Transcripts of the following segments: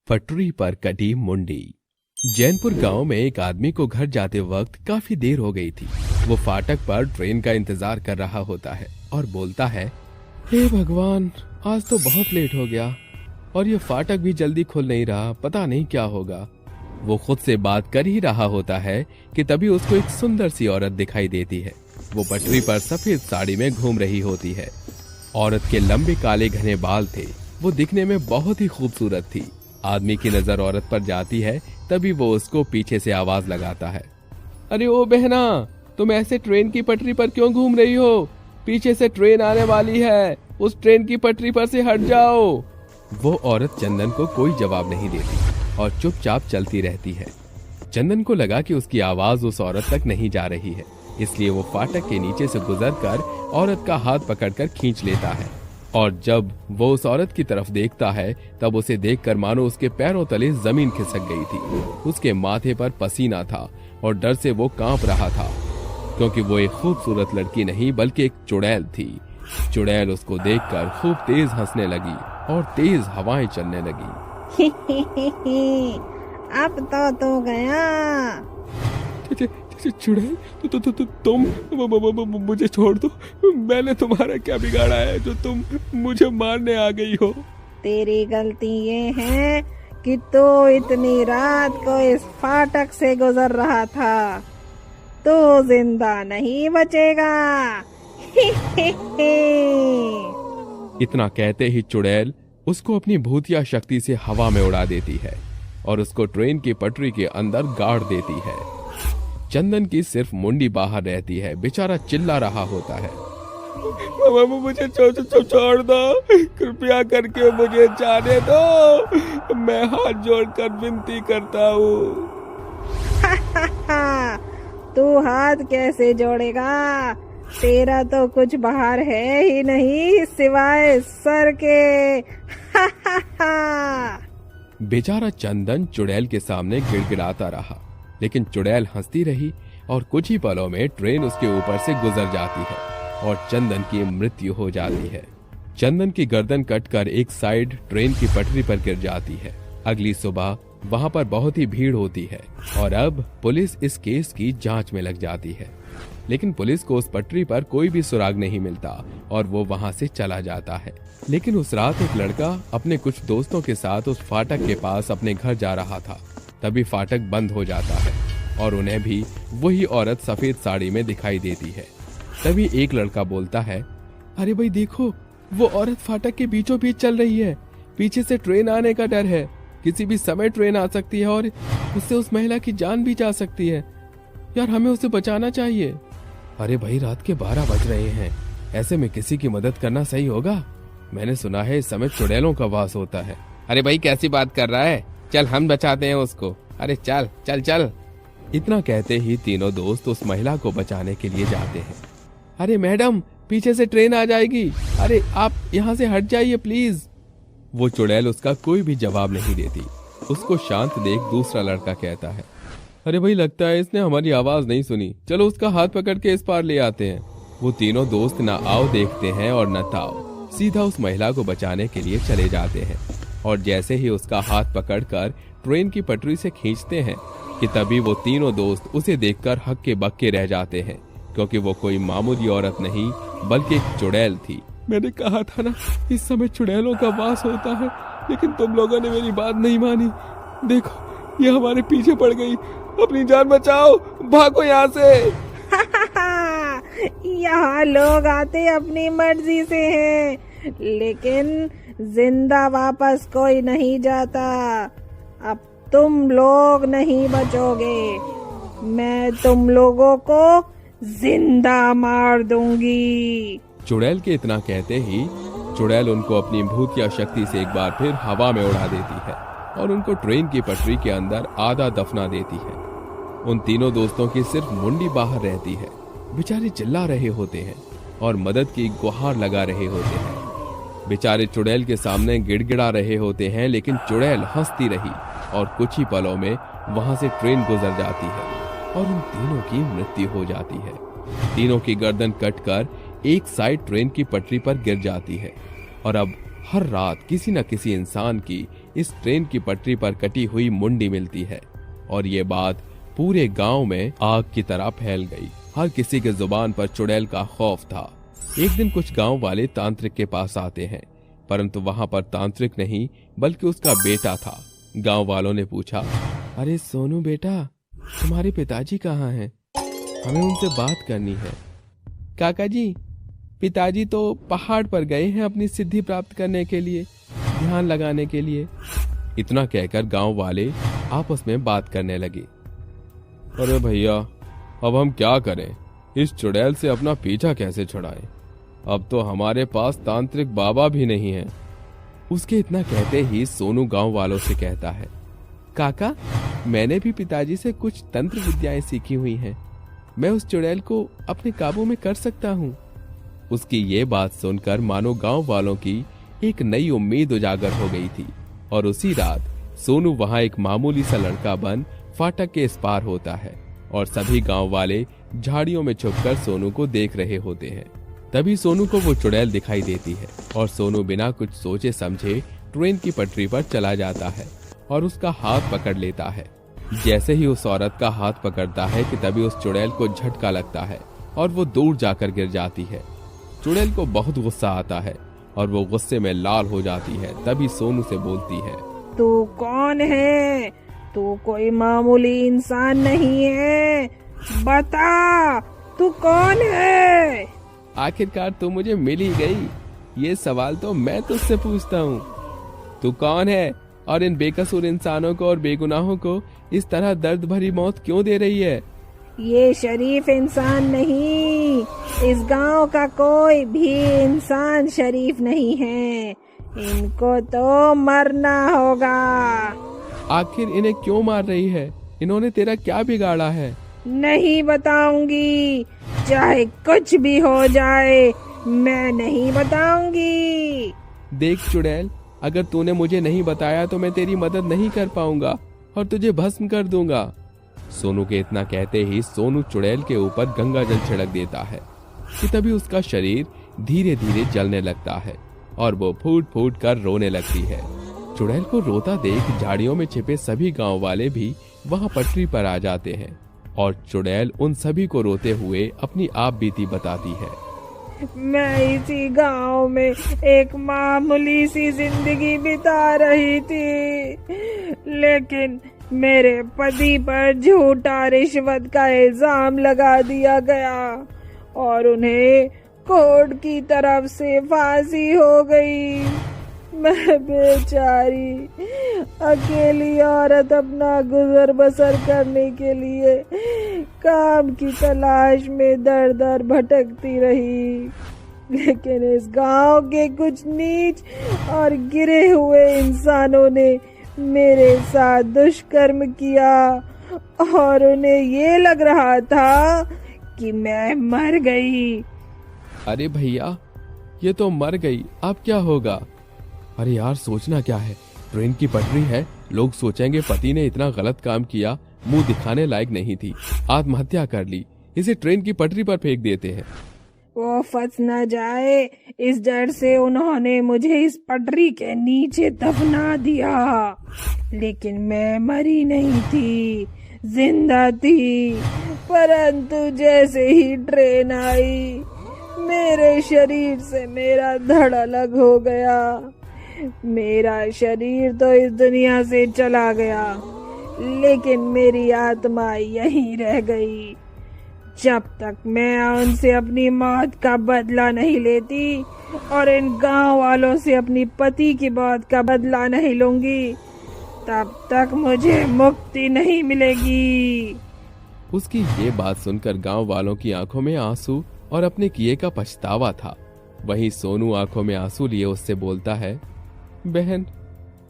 पटरी पर कटी मुंडी। जैनपुर गांव में एक आदमी को घर जाते वक्त काफी देर हो गई थी। वो फाटक पर ट्रेन का इंतजार कर रहा होता है और बोलता है, हे भगवान, आज तो बहुत लेट हो गया और ये फाटक भी जल्दी खुल नहीं रहा, पता नहीं क्या होगा। वो खुद से बात कर ही रहा होता है कि तभी उसको एक सुंदर सी औरत दिखाई देती है। वो पटरी पर सफेद साड़ी में घूम रही होती है। औरत के लंबे काले घने बाल थे। वो दिखने में बहुत ही खूबसूरत थी। आदमी की नजर औरत पर जाती है, तभी वो उसको पीछे से आवाज लगाता है, अरे ओ बहना, तुम ऐसे ट्रेन की पटरी पर क्यों घूम रही हो? पीछे से ट्रेन आने वाली है, उस ट्रेन की पटरी पर से हट जाओ। वो औरत चंदन को कोई जवाब नहीं देती और चुपचाप चलती रहती है। चंदन को लगा कि उसकी आवाज उस औरत तक नहीं जा रही है, इसलिए वो फाटक के नीचे से गुजरकर औरत का हाथ पकड़कर खींच लेता है। और जब वो उस औरत की तरफ देखता है, तब उसे देखकर मानो उसके पैरों तले जमीन खिसक गई थी। उसके माथे पर पसीना था और डर से वो कांप रहा था, क्योंकि वो एक खूबसूरत लड़की नहीं बल्कि एक चुड़ैल थी। चुड़ैल उसको देखकर खूब तेज हंसने लगी और तेज हवाएं चलने लगी। अब तो गया। चुड़ैल, तुम मुझे छोड़ दो। मैंने तुम्हारा क्या बिगाड़ा है जो तुम मुझे मारने आ गई हो? तेरी गलती ये है कि तू इतनी रात को इस फाटक से गुजर रहा था। तू जिंदा नहीं बचेगा। इतना कहते ही चुड़ैल उसको अपनी भूतिया शक्ति से हवा में उड़ा देती है और उसको ट्रेन की पटरी के अंदर गाड़ देती है। चंदन की सिर्फ मुंडी बाहर रहती है। बेचारा चिल्ला रहा होता है, मुझे छोड़ दो, कृपया करके मुझे जाने दो, मैं हाथ जोड़कर विनती करता हूँ। तू हाथ कैसे जोड़ेगा? तेरा तो कुछ बाहर है ही नहीं सिवाय सर के। बेचारा चंदन चुड़ैल के सामने गिड़गिड़ाता रहा, लेकिन चुड़ैल हंसती रही और कुछ ही पलों में ट्रेन उसके ऊपर से गुजर जाती है और चंदन की मृत्यु हो जाती है। चंदन की गर्दन कटकर एक साइड ट्रेन की पटरी पर गिर जाती है। अगली सुबह वहां पर बहुत ही भीड़ होती है और अब पुलिस इस केस की जांच में लग जाती है, लेकिन पुलिस को उस पटरी पर कोई भी सुराग नहीं मिलता और वो वहां से चला जाता है। लेकिन उस रात एक लड़का अपने कुछ दोस्तों के साथ उस फाटक के पास अपने घर जा रहा था। तभी फाटक बंद हो जाता है और उन्हें भी वही औरत सफेद साड़ी में दिखाई देती है। तभी एक लड़का बोलता है, अरे भाई देखो, वो औरत फाटक के बीचों बीच चल रही है। पीछे से ट्रेन आने का डर है, किसी भी समय ट्रेन आ सकती है और उससे उस महिला की जान भी जा सकती है। यार, हमें उसे बचाना चाहिए। अरे भाई, रात के 12 बज रहे हैं, ऐसे में किसी की मदद करना सही होगा? मैंने सुना है इस समय चुड़ैलों का वास होता है। अरे भाई, कैसी बात कर रहा है? चल, हम बचाते हैं उसको। अरे चल चल चल। इतना कहते ही तीनों दोस्त उस महिला को बचाने के लिए जाते हैं। अरे मैडम, पीछे से ट्रेन आ जाएगी, अरे आप यहाँ से हट जाइए प्लीज। वो चुड़ैल उसका कोई भी जवाब नहीं देती। उसको शांत देख दूसरा लड़का कहता है, अरे भाई, लगता है इसने हमारी आवाज नहीं सुनी, चलो उसका हाथ पकड़ के इस पार ले आते हैं। वो तीनों दोस्त न आओ देखते हैं और न ताओ, सीधा उस महिला को बचाने के लिए चले जाते हैं। और जैसे ही उसका हाथ पकड़कर ट्रेन की पटरी से खींचते हैं कि तभी वो तीनों दोस्त उसे देखकर हक्के बक्के रह जाते हैं, क्योंकि वो कोई मामूली औरत नहीं बल्कि एक चुड़ैल थी। मैंने कहा था ना, इस समय चुड़ैलों का वास होता है, लेकिन तुम लोगों ने मेरी बात नहीं मानी। देखो, ये हमारे पीछे पड़ गई। अपनी जान बचाओ, भागो यहाँ से। यहाँ लोग आते अपनी मर्जी से हैं, लेकिन जिंदा वापस कोई नहीं जाता। अब तुम लोग नहीं बचोगे, मैं तुम लोगों को जिंदा मार दूंगी। चुड़ैल के इतना कहते ही चुड़ैल उनको अपनी भूतिया शक्ति से एक बार फिर हवा में उड़ा देती है और उनको ट्रेन की पटरी के अंदर आधा दफना देती है। उन तीनों दोस्तों की सिर्फ मुंडी बाहर रहती है। बेचारे चिल्ला रहे होते हैं और मदद की गुहार लगा रहे होते हैं। बेचारे चुड़ैल के सामने गिड़गिड़ा रहे होते हैं, लेकिन चुड़ैल हंसती रही और कुछ ही पलों में वहां से ट्रेन गुजर जाती है और उन तीनों की मृत्यु हो जाती है। तीनों की गर्दन कटकर एक साइड ट्रेन की पटरी पर गिर जाती है और अब हर रात किसी न किसी इंसान की इस ट्रेन की पटरी पर कटी हुई मुंडी मिलती है और ये बात पूरे गांव में आग की तरह फैल गई। हर किसी के जुबान पर चुड़ैल का खौफ था। एक दिन कुछ गांव वाले तांत्रिक के पास आते हैं, परंतु वहां पर तांत्रिक नहीं बल्कि उसका बेटा था। गांव वालों ने पूछा, अरे सोनू बेटा, तुम्हारे पिताजी कहाँ हैं? हमें उनसे बात करनी है। काका जी, पिताजी तो पहाड़ पर गए हैं अपनी सिद्धि प्राप्त करने के लिए, ध्यान लगाने के लिए। इतना कहकर गांव वाले आपस में बात करने लगे। अरे भैया, अब हम क्या करें? इस चुड़ैल से अपना पीछा कैसे छुड़ाएं? अब तो हमारे पास तांत्रिक बाबा भी नहीं है। उसके इतना कहते ही सोनू गांव वालों से कहता है, काका, मैंने भी पिताजी से कुछ तंत्र विद्याएं सीखी हुई हैं। मैं उस चुड़ैल को अपने काबू में कर सकता हूँ। उसकी ये बात सुनकर मानो गांव वालों की एक नई उम्मीद उजागर हो गई थी और उसी रात सोनू वहां एक मामूली सा लड़का बन फाटक के इस पार होता है और सभी गांव वाले झाड़ियों में छुपकर सोनू को देख रहे होते हैं। तभी सोनू को वो चुड़ैल दिखाई देती है और सोनू बिना कुछ सोचे समझे ट्रेन की पटरी पर चला जाता है और उसका हाथ पकड़ लेता है। जैसे ही उस औरत का हाथ पकड़ता है कि तभी उस चुड़ैल को झटका लगता है और वो दूर जाकर गिर जाती है। चुड़ैल को बहुत गुस्सा आता है और वो गुस्से में लाल हो जाती है। तभी सोनू से बोलती है, तू कौन है? तू कोई मामूली इंसान नहीं है, बता तू कौन है? आखिरकार तू मुझे मिल ही गई। ये सवाल तो मैं तुझसे पूछता हूँ, तू कौन है और इन बेकसूर इंसानों को और बेगुनाहों को इस तरह दर्द भरी मौत क्यों दे रही है? ये शरीफ इंसान नहीं, इस गांव का कोई भी इंसान शरीफ नहीं है। इनको तो मरना होगा। आखिर इन्हें क्यों मार रही है? इन्होंने तेरा क्या बिगाड़ा है? नहीं बताऊंगी, चाहे कुछ भी हो जाए, मैं नहीं बताऊंगी। देख चुड़ैल, अगर तूने मुझे नहीं बताया तो मैं तेरी मदद नहीं कर पाऊंगा और तुझे भस्म कर दूंगा। सोनू के इतना कहते ही सोनू चुड़ैल के ऊपर गंगा जल छिड़क देता है कि तभी उसका शरीर धीरे धीरे जलने लगता है और वो फूट फूट कर रोने लगती है। चुड़ैल को रोता देख झाड़ियों में छिपे सभी गांव वाले भी वहां पटरी पर आ जाते हैं और चुड़ैल उन सभी को रोते हुए अपनी आप बीती बताती है। मैं इसी गांव में एक मामूली सी जिंदगी बिता रही थी, लेकिन मेरे पति पर झूठा रिश्वत का इल्जाम लगा दिया गया और उन्हें कोर्ट की तरफ से फांसी हो गई। मैं बेचारी अकेली औरत अपना गुजर बसर करने के लिए काम की तलाश में दर दर भटकती रही, लेकिन इस गांव के कुछ नीच और गिरे हुए इंसानों ने मेरे साथ दुष्कर्म किया और उन्हें ये लग रहा था कि मैं मर गई। अरे भैया, ये तो मर गई, अब क्या होगा? अरे यार, सोचना क्या है? ट्रेन की पटरी है, लोग सोचेंगे पति ने इतना गलत काम किया, मुंह दिखाने लायक नहीं थी, आत्महत्या कर ली, इसे ट्रेन की पटरी पर फेंक देते हैं। वो फंस न जाए, इस डर से उन्होंने मुझे इस पटरी के नीचे दफना दिया, लेकिन मैं मरी नहीं थी, जिंदा थी। परंतु जैसे ही ट्रेन आई, मेरे शरीर से मेरा धड़ अलग हो गया। मेरा शरीर तो इस दुनिया से चला गया, लेकिन मेरी आत्मा यहीं रह गई। जब तक मैं उनसे अपनी मौत का बदला नहीं लेती और इन गांव वालों से अपनी पति की मौत का बदला नहीं लूंगी, तब तक मुझे मुक्ति नहीं मिलेगी। उसकी ये बात सुनकर गांव वालों की आंखों में आंसू और अपने किए का पछतावा था। वहीं सोनू आंखों में आंसू लिए उससे बोलता है, बहन,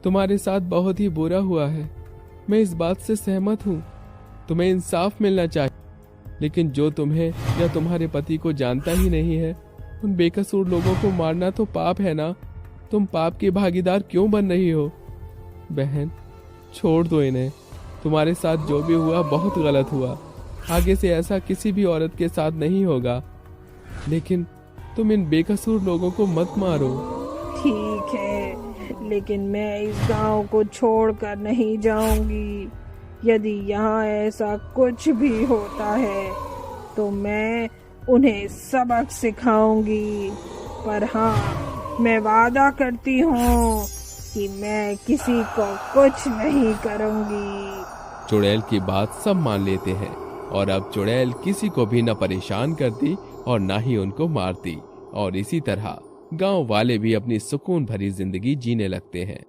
तुम्हारे साथ बहुत ही बुरा हुआ है, मैं इस बात से सहमत हूँ। तुम्हें इंसाफ मिलना चाहिए, लेकिन जो तुम्हें या तुम्हारे पति को जानता ही नहीं है, उन बेकसूर लोगों को मारना तो पाप है ना। तुम पाप की भागीदार क्यों बन रही हो? बहन, छोड़ दो इन्हें। तुम्हारे साथ जो भी हुआ बहुत गलत हुआ, आगे से ऐसा किसी भी औरत के साथ नहीं होगा, लेकिन तुम इन बेकसूर लोगों को मत मारो। ठीक है, लेकिन मैं इस गांव को छोड़कर नहीं जाऊंगी। यदि यहाँ ऐसा कुछ भी होता है तो मैं उन्हें सबक सिखाऊंगी। पर हाँ, मैं वादा करती हूँ कि मैं किसी को कुछ नहीं करूंगी। चुड़ैल की बात सब मान लेते हैं और अब चुड़ैल किसी को भी न परेशान करती और न ही उनको मारती, और इसी तरह गांव वाले भी अपनी सुकून भरी जिंदगी जीने लगते हैं।